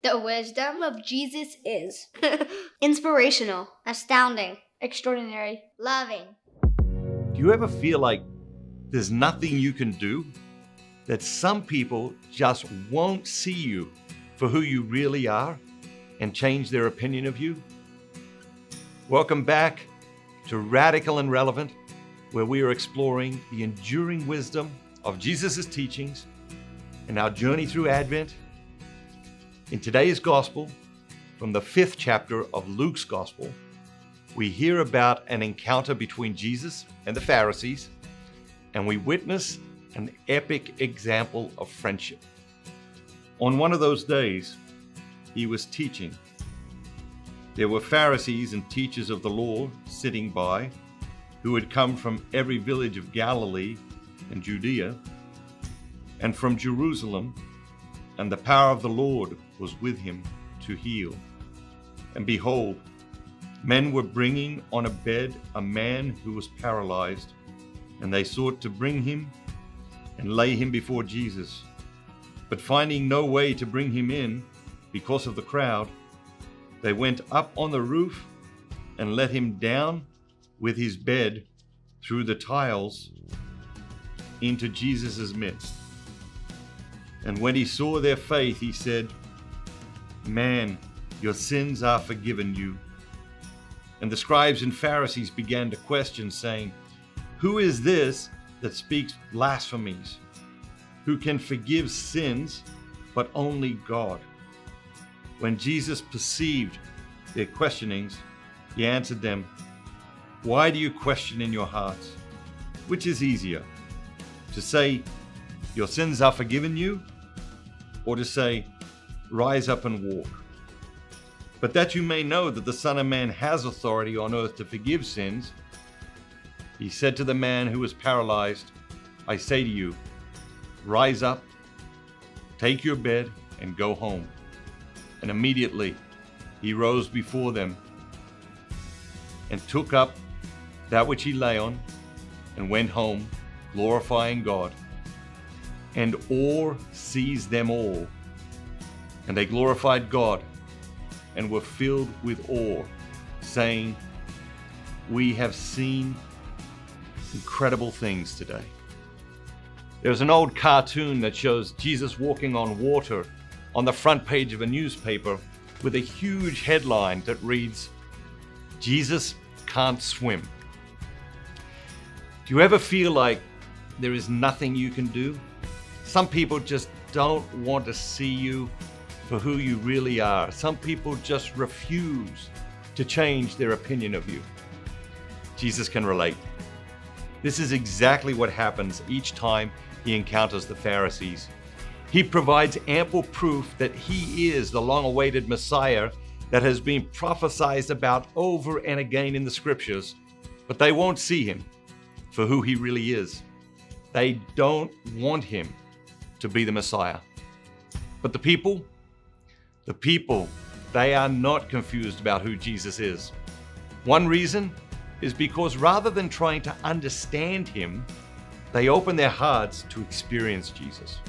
The wisdom of Jesus is Inspirational. astounding, Extraordinary. loving. Do you ever feel like there's nothing you can do? That some people just won't see you for who you really are and change their opinion of you? Welcome back to Radical and Relevant, where we are exploring the enduring wisdom of Jesus' teachings and our journey through Advent. In today's gospel, from the 5th chapter of Luke's gospel, we hear about an encounter between Jesus and the Pharisees, and we witness an epic example of friendship. On one of those days, he was teaching. There were Pharisees and teachers of the law sitting by, who had come from every village of Galilee and Judea, and from Jerusalem, and the power of the Lord was with him to heal. And behold, men were bringing on a bed a man who was paralyzed, and they sought to bring him and lay him before Jesus. But finding no way to bring him in because of the crowd, they went up on the roof and let him down with his bed through the tiles into Jesus' midst. And when he saw their faith, he said, "Man, your sins are forgiven you." And the scribes and Pharisees began to question, saying, "Who is this that speaks blasphemies? Who can forgive sins but only God?" When Jesus perceived their questionings, he answered them, "Why do you question in your hearts? Which is easier, to say, 'Your sins are forgiven you,' or to say, 'Rise up and walk'? But that you may know that the Son of Man has authority on earth to forgive sins," he said to the man who was paralyzed, "I say to you, rise up, take your bed, and go home." And immediately he rose before them and took up that which he lay on and went home, glorifying God. And awe seized them all, and they glorified God and were filled with awe, saying, "We have seen incredible things today." There's an old cartoon that shows Jesus walking on water on the front page of a newspaper with a huge headline that reads, "Jesus can't swim." Do you ever feel like there is nothing you can do? Some people just don't want to see you for who you really are. Some people just refuse to change their opinion of you. Jesus can relate. This is exactly what happens each time he encounters the Pharisees. He provides ample proof that he is the long-awaited Messiah that has been prophesied about over and again in the scriptures, but they won't see him for who he really is. They don't want him to be the Messiah. But the people, they are not confused about who Jesus is. One reason is because rather than trying to understand him, they open their hearts to experience Jesus.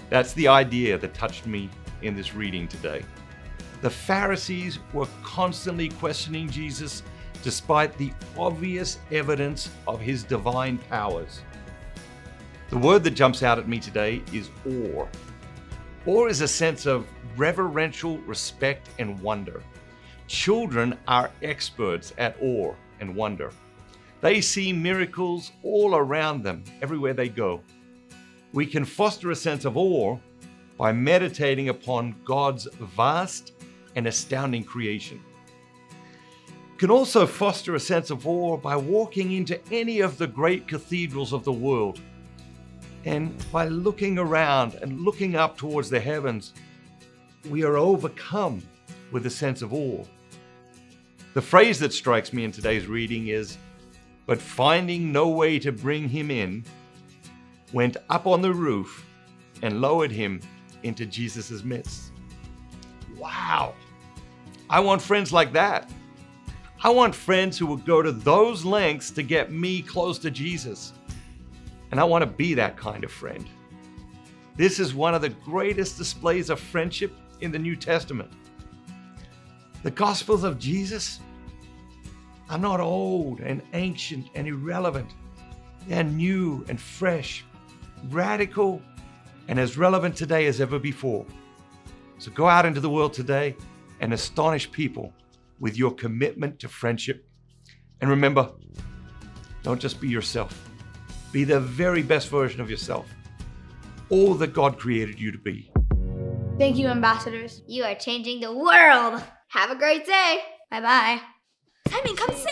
That's the idea that touched me in this reading today. The Pharisees were constantly questioning Jesus despite the obvious evidence of his divine powers. The word that jumps out at me today is awe. Awe is a sense of reverential respect and wonder. Children are experts at awe and wonder. They see miracles all around them, everywhere they go. We can foster a sense of awe by meditating upon God's vast and astounding creation. We can also foster a sense of awe by walking into any of the great cathedrals of the world, and by looking around and looking up towards the heavens, we are overcome with a sense of awe. The phrase that strikes me in today's reading is, "But finding no way to bring him in, went up on the roof and lowered him into Jesus' midst." Wow! I want friends like that. I want friends who will go to those lengths to get me close to Jesus. And I want to be that kind of friend. This is one of the greatest displays of friendship in the New Testament. The Gospels of Jesus are not old and ancient and irrelevant. They're new and fresh, radical, and as relevant today as ever before. So go out into the world today and astonish people with your commitment to friendship. And remember, don't just be yourself. Be the very best version of yourself. All that God created you to be. Thank you, ambassadors. You are changing the world. Have a great day. Bye-bye. Simon, come sit.